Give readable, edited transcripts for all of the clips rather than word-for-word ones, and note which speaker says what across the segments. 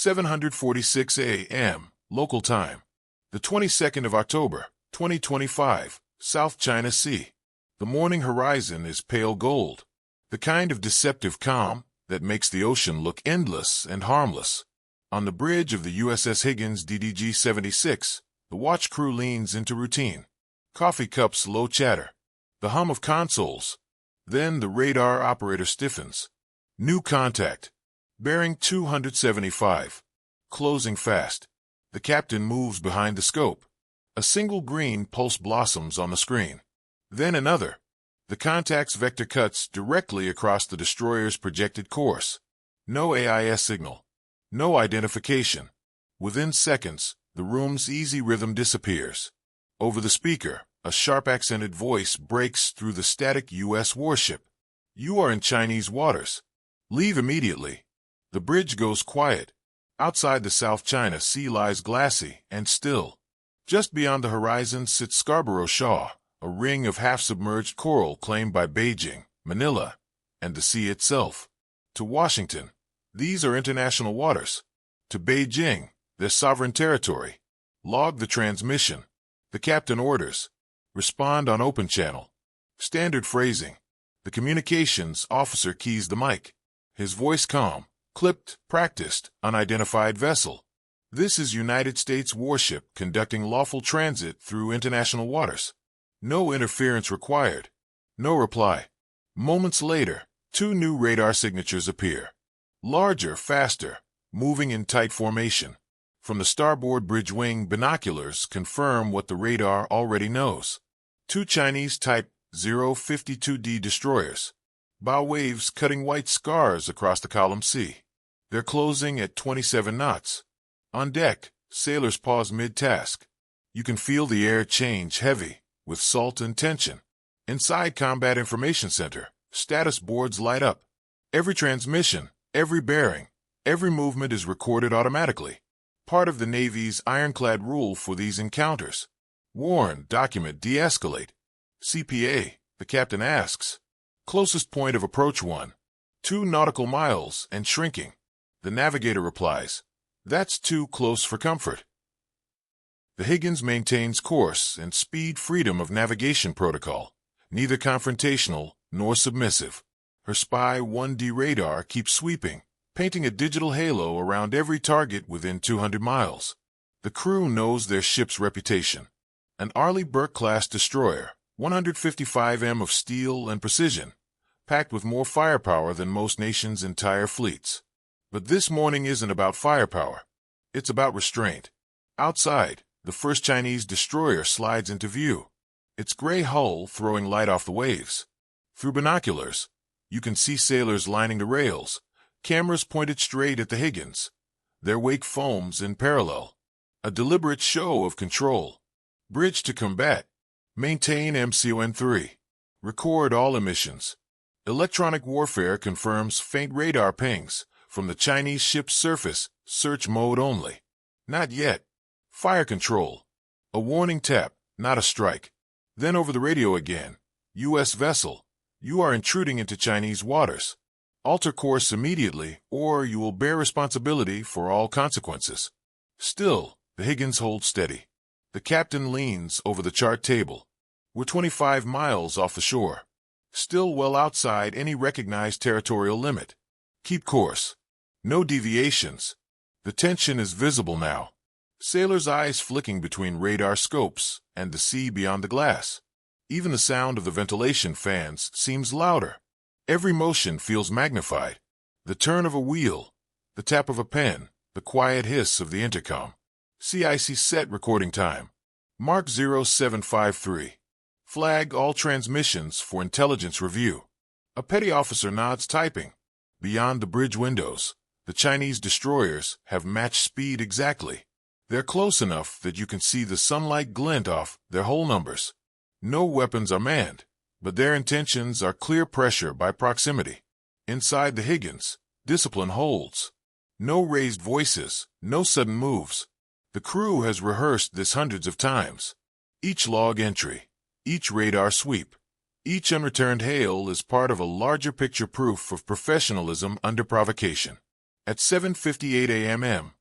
Speaker 1: 7:46 a.m. local time. The 22nd of October, 2025, South China Sea. The morning horizon is pale gold, the kind of deceptive calm that makes the ocean look endless and harmless. On the bridge of the USS Higgins DDG-76, the watch crew leans into routine. Coffee cups low chatter. The hum of consoles. Then the radar operator stiffens. New contact. Bearing 275. Closing fast. The captain moves behind the scope. A single green pulse blossoms on the screen. Then another. The contact's vector cuts directly across the destroyer's projected course. No AIS signal. No identification. Within seconds, the room's easy rhythm disappears. Over the speaker, a sharp-accented voice breaks through the static U.S. warship. You are in Chinese waters. Leave immediately. The bridge goes quiet. Outside the South China Sea lies glassy and still. Just beyond the horizon sits Scarborough Shoal, a ring of half-submerged coral claimed by Beijing, Manila, and the sea itself. To Washington, these are international waters. To Beijing, their sovereign territory. Log the transmission. The captain orders. Respond on open channel. Standard phrasing. The communications officer keys the mic. His voice calm, clipped, practiced, unidentified vessel. This is United States warship conducting lawful transit through international waters. No interference required. No reply. Moments later, two new radar signatures appear. Larger, faster, moving in tight formation. From the starboard bridge wing, binoculars confirm what the radar already knows. Two Chinese Type 052D destroyers. Bow waves cutting white scars across the column C. They're closing at 27 knots. On deck, sailors pause mid-task. You can feel the air change heavy, with salt and tension. Inside Combat Information Center, status boards light up. Every transmission, every bearing, every movement is recorded automatically. Part of the Navy's ironclad rule for these encounters. Warn, document, de-escalate. CPA, the captain asks. Closest point of approach 1. 2 nautical miles and shrinking. The navigator replies, that's too close for comfort. The Higgins maintains course and speed freedom of navigation protocol, neither confrontational nor submissive. Her Spy 1D radar keeps sweeping, painting a digital halo around every target within 200 miles. The crew knows their ship's reputation. An Arleigh Burke-class destroyer, 155 m of steel and precision, packed with more firepower than most nations' entire fleets. But this morning isn't about firepower. It's about restraint. Outside, the first Chinese destroyer slides into view, its gray hull throwing light off the waves. Through binoculars, you can see sailors lining the rails, cameras pointed straight at the Higgins. Their wake foams in parallel. A deliberate show of control. Bridge to combat. Maintain MCON3. Record all emissions. Electronic warfare confirms faint radar pings from the Chinese ship's surface, search mode only. Not yet. Fire control. A warning tap, not a strike. Then over the radio again. U.S. vessel, you are intruding into Chinese waters. Alter course immediately, or you will bear responsibility for all consequences. Still, the Higgins holds steady. The captain leans over the chart table. We're 25 miles off the shore. Still well outside any recognized territorial limit. Keep course. No deviations. The tension is visible now. Sailors' eyes flicking between radar scopes and the sea beyond the glass. Even the sound of the ventilation fans seems louder. Every motion feels magnified. The turn of a wheel, the tap of a pen, the quiet hiss of the intercom. CIC set recording time. Mark 0753. Flag all transmissions for intelligence review. A petty officer nods, typing. Beyond the bridge windows, the Chinese destroyers have matched speed exactly. They're close enough that you can see the sunlight glint off their hull numbers. No weapons are manned, but their intentions are clear pressure by proximity. Inside the Higgins, discipline holds. No raised voices, no sudden moves. The crew has rehearsed this hundreds of times. Each log entry, each radar sweep, each unreturned hail is part of a larger picture proof of professionalism under provocation. At 7:58 a.m.,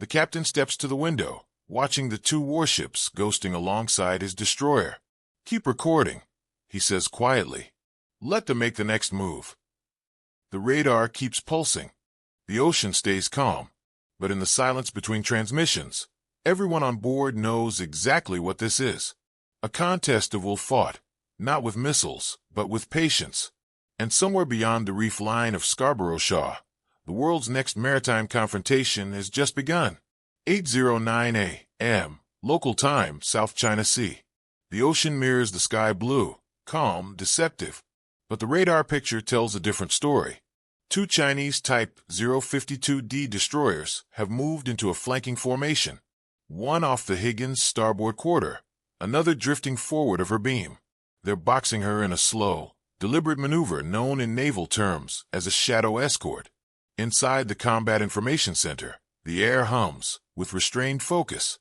Speaker 1: The captain steps to the window, watching the two warships ghosting alongside his destroyer. "Keep recording," he says quietly. "Let them make the next move." The radar keeps pulsing. The ocean stays calm. But in the silence between transmissions, everyone on board knows exactly what this is. A contest of will fought, not with missiles, but with patience. And somewhere beyond the reef line of Scarborough Shoal, the world's next maritime confrontation has just begun. 8:09 a.m. local time, South China Sea. The ocean mirrors the sky blue, calm, deceptive. But the radar picture tells a different story. Two Chinese Type 052D destroyers have moved into a flanking formation, one off the Higgins' starboard quarter, another drifting forward of her beam. They're boxing her in a slow, deliberate maneuver known in naval terms as a shadow escort. Inside the Combat Information Center, the air hums with restrained focus.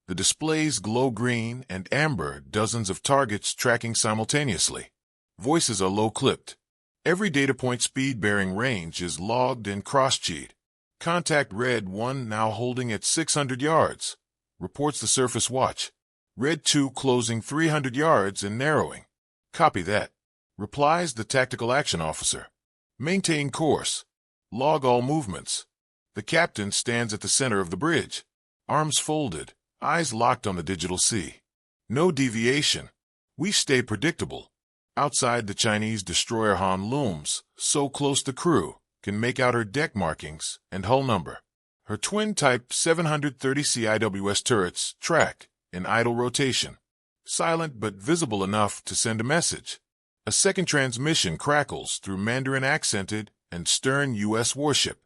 Speaker 1: The displays glow green and amber, dozens of targets tracking simultaneously. Voices are low-clipped. Every data point speed-bearing range is logged and cross-checked. Contact Red 1 now holding at 600 yards, reports the Surface Watch. Red 2 closing 300 yards and narrowing. Copy that, replies the Tactical Action Officer. Maintain course. Log all movements. The captain stands at the center of the bridge, arms folded, eyes locked on the digital sea. No deviation. We stay predictable. Outside, the Chinese destroyer Han looms, so close the crew can make out her deck markings and hull number. Her twin Type 730 CIWS turrets track in idle rotation, silent but visible enough to send a message. A second transmission crackles through Mandarin-accented and stern U.S. warship.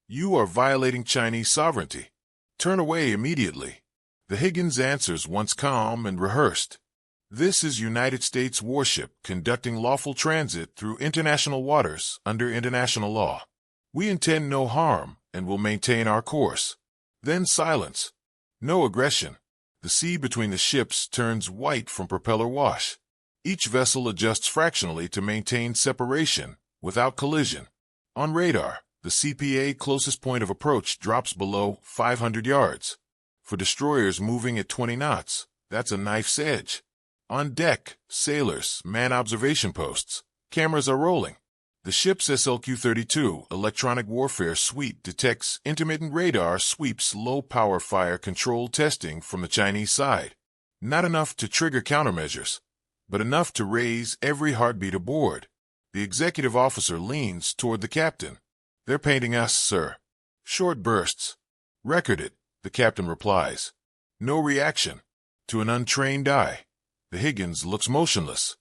Speaker 1: "You are violating Chinese sovereignty. Turn away immediately." The Higgins answers once calm and rehearsed. "This is United States warship conducting lawful transit through international waters under international law. We intend no harm and will maintain our course." Then silence. No aggression. The sea between the ships turns white from propeller wash. Each vessel adjusts fractionally to maintain separation without collision. On radar, the CPA closest point of approach drops below 500 yards. For destroyers moving at 20 knots, that's a knife's edge. On deck, sailors man observation posts. Cameras are rolling. The ship's SLQ-32 electronic warfare suite detects intermittent radar sweeps low-power fire control testing from the Chinese side. Not enough to trigger countermeasures, but enough to raise every heartbeat aboard. The executive officer leans toward the captain. "They're painting us, sir." Short bursts. "Record it," the captain replies. No reaction. To an untrained eye, the Higgins looks motionless.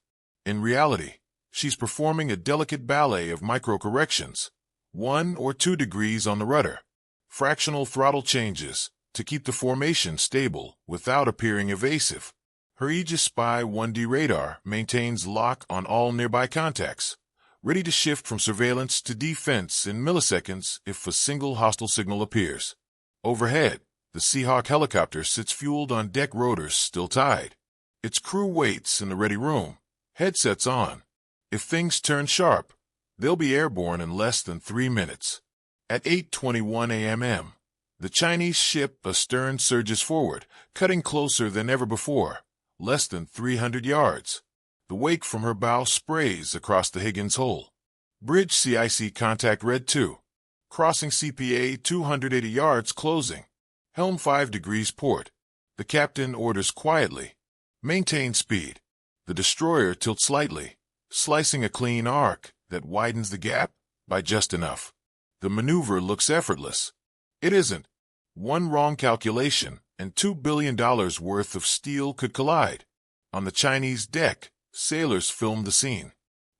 Speaker 1: In reality, she's performing a delicate ballet of micro-corrections, 1 or 2 degrees on the rudder, fractional throttle changes to keep the formation stable without appearing evasive. Her Aegis Spy 1D radar maintains lock on all nearby contacts, ready to shift from surveillance to defense in milliseconds if a single hostile signal appears. Overhead, the Seahawk helicopter sits fueled on deck, rotors still tied. Its crew waits in the ready room, headsets on. If things turn sharp, they'll be airborne in less than 3 minutes. At 8:21 a.m., the Chinese ship astern surges forward, cutting closer than ever before, less than 300 yards. The wake from her bow sprays across the Higgins hull. Bridge CIC contact Red 2. Crossing CPA 280 yards closing. Helm 5 degrees port. The captain orders quietly. Maintain speed. The destroyer tilts slightly, slicing a clean arc that widens the gap by just enough. The maneuver looks effortless. It isn't. One wrong calculation and $2 billion worth of steel could collide. On the Chinese deck, sailors film the scene.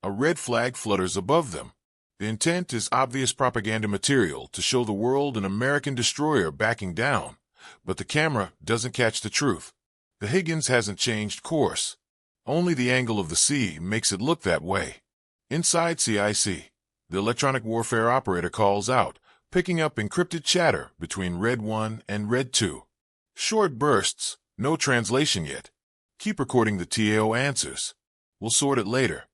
Speaker 1: A red flag flutters above them. The intent is obvious propaganda material to show the world an American destroyer backing down, but the camera doesn't catch the truth. The Higgins hasn't changed course. Only the angle of the sea makes it look that way. Inside CIC, the electronic warfare operator calls out, picking up encrypted chatter between Red 1 and Red 2. Short bursts, no translation yet. Keep recording, the TAO answers. We'll sort it later.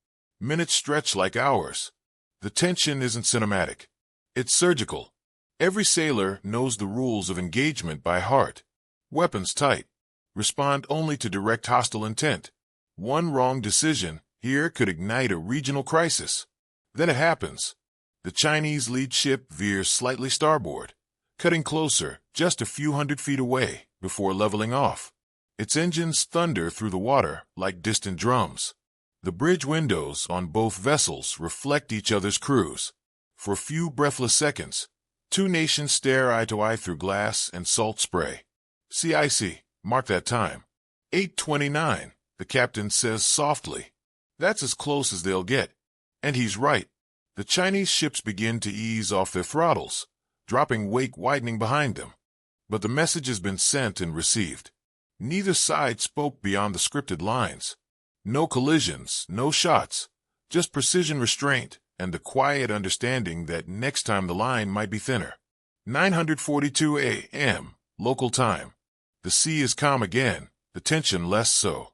Speaker 1: Minutes stretch like hours. The tension isn't cinematic. It's surgical. Every sailor knows the rules of engagement by heart. Weapons tight. Respond only to direct hostile intent. One wrong decision here could ignite a regional crisis. Then it happens. The Chinese lead ship veers slightly starboard, cutting closer, just a few hundred feet away, before leveling off. Its engines thunder through the water like distant drums. The bridge windows on both vessels reflect each other's crews. For a few breathless seconds, two nations stare eye to eye through glass and salt spray. CIC, mark that time. 8:29, the captain says softly. That's as close as they'll get. And he's right. The Chinese ships begin to ease off their throttles, dropping wake widening behind them. But the message has been sent and received. Neither side spoke beyond the scripted lines. No collisions, no shots, just precision restraint and the quiet understanding that next time the line might be thinner. 9:42 a.m. local time. The sea is calm again, the tension less so.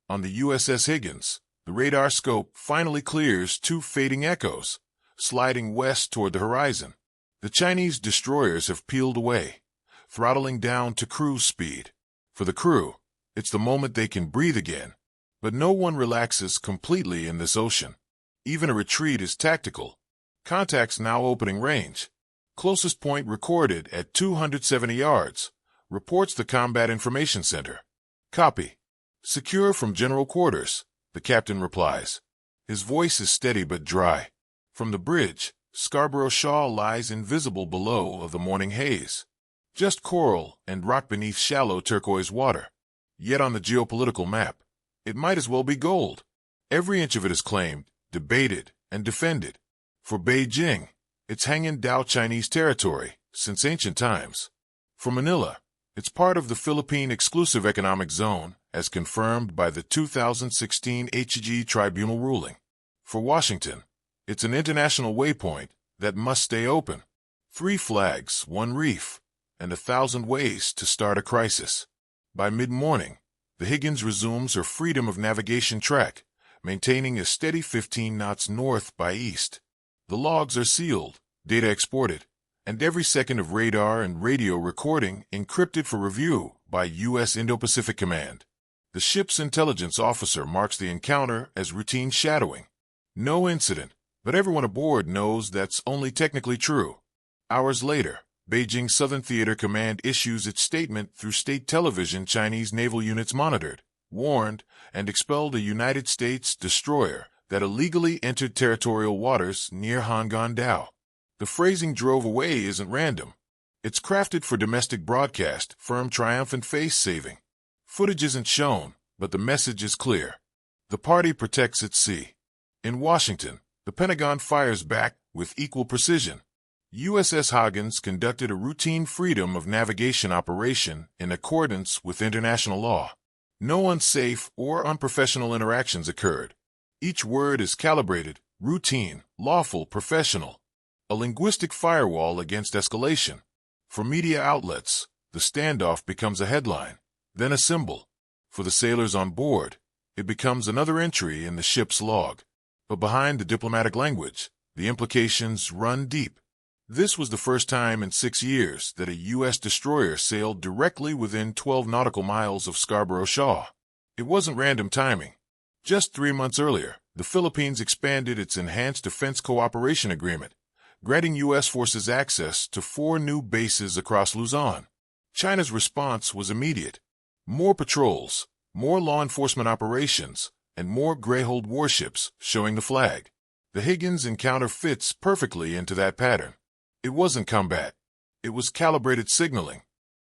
Speaker 1: On the USS Higgins, the radar scope finally clears two fading echoes, sliding west toward the horizon. The Chinese destroyers have peeled away, throttling down to cruise speed. For the crew, it's the moment they can breathe again. But no one relaxes completely in this ocean. Even a retreat is tactical. Contacts now opening range. Closest point recorded at 270 yards. Reports the Combat Information Center. Copy. Secure from general quarters, the captain replies. His voice is steady but dry. From the bridge, Scarborough Shoal lies invisible below of the morning haze. Just coral and rock beneath shallow turquoise water. Yet on the geopolitical map, it might as well be gold. Every inch of it is claimed, debated, and defended. For Beijing, it's hanging Dao Chinese territory since ancient times. For Manila, it's part of the Philippine Exclusive Economic Zone as confirmed by the 2016 HG Tribunal ruling. For Washington, it's an international waypoint that must stay open. 3 flags, 1 reef, and 1,000 ways to start a crisis. By mid-morning, the Higgins resumes her freedom of navigation track, maintaining a steady 15 knots north by east. The logs are sealed, data exported, and every second of radar and radio recording encrypted for review by U.S. Indo-Pacific Command. The ship's intelligence officer marks the encounter as routine shadowing. No incident, but everyone aboard knows that's only technically true. Hours later, Beijing Southern Theater Command issues its statement through state television. Chinese naval units monitored, warned, and expelled a United States destroyer that illegally entered territorial waters near Hanggang-dao. The phrasing "drove away" isn't random. It's crafted for domestic broadcast, firm triumphant face-saving. Footage isn't shown, but the message is clear. The party protects its sea. In Washington, the Pentagon fires back with equal precision. USS Higgins conducted a routine freedom of navigation operation in accordance with international law. No unsafe or unprofessional interactions occurred. Each word is calibrated, routine, lawful, professional. A linguistic firewall against escalation. For media outlets, the standoff becomes a headline, then a symbol. For the sailors on board, it becomes another entry in the ship's log. But behind the diplomatic language, the implications run deep. This was the first time in 6 years that a U.S. destroyer sailed directly within 12 nautical miles of Scarborough Shoal. It wasn't random timing. Just 3 months earlier, the Philippines expanded its Enhanced Defense Cooperation Agreement, granting U.S. forces access to 4 new bases across Luzon. China's response was immediate. More patrols, more law enforcement operations, and more Greyhound warships showing the flag. The Higgins encounter fits perfectly into that pattern. It wasn't combat. It was calibrated signaling.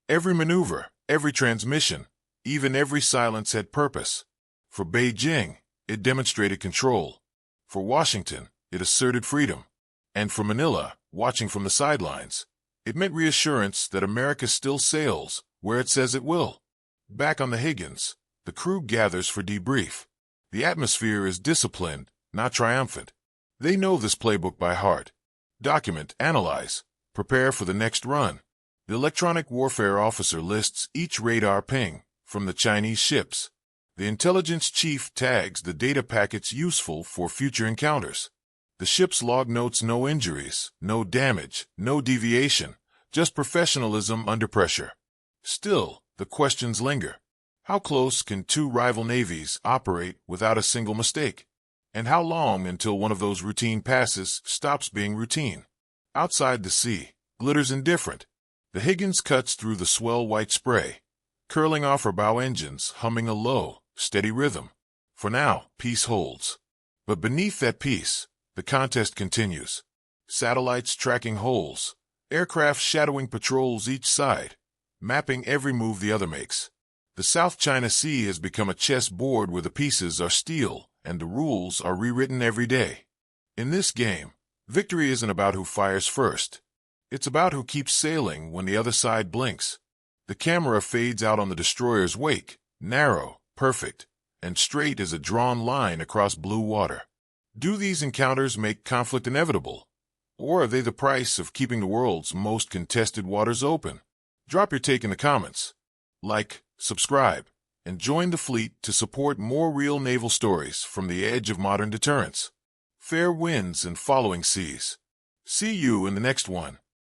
Speaker 1: Every maneuver, every transmission, even every silence had purpose. For Beijing, it demonstrated control. For Washington, it asserted freedom. And for Manila, watching from the sidelines, it meant reassurance that America still sails where it says it will. Back on the Higgins, the crew gathers for debrief. The atmosphere is disciplined, not triumphant. They know this playbook by heart. Document, analyze, prepare for the next run. The electronic warfare officer lists each radar ping from the Chinese ships. The intelligence chief tags the data packets useful for future encounters. The ship's log notes no injuries, no damage, no deviation, just professionalism under pressure. Still, the questions linger. How close can two rival navies operate without a single mistake? And how long until one of those routine passes stops being routine? Outside the sea, glitters indifferent. The Higgins cuts through the swell white spray, curling off her bow engines, humming a low, steady rhythm. For now, peace holds. But beneath that peace, the contest continues. Satellites tracking holes, aircraft shadowing patrols each side, mapping every move the other makes. The South China Sea has become a chessboard where the pieces are steel and the rules are rewritten every day. In this game, victory isn't about who fires first. It's about who keeps sailing when the other side blinks. The camera fades out on the destroyer's wake, narrow, perfect, and straight as a drawn line across blue water. Do these encounters make conflict inevitable? Or are they the price of keeping the world's most contested waters open? Drop your take in the comments. Like, subscribe, and join the fleet to support more real naval stories from the edge of modern deterrence. Fair winds and following seas. See you in the next one.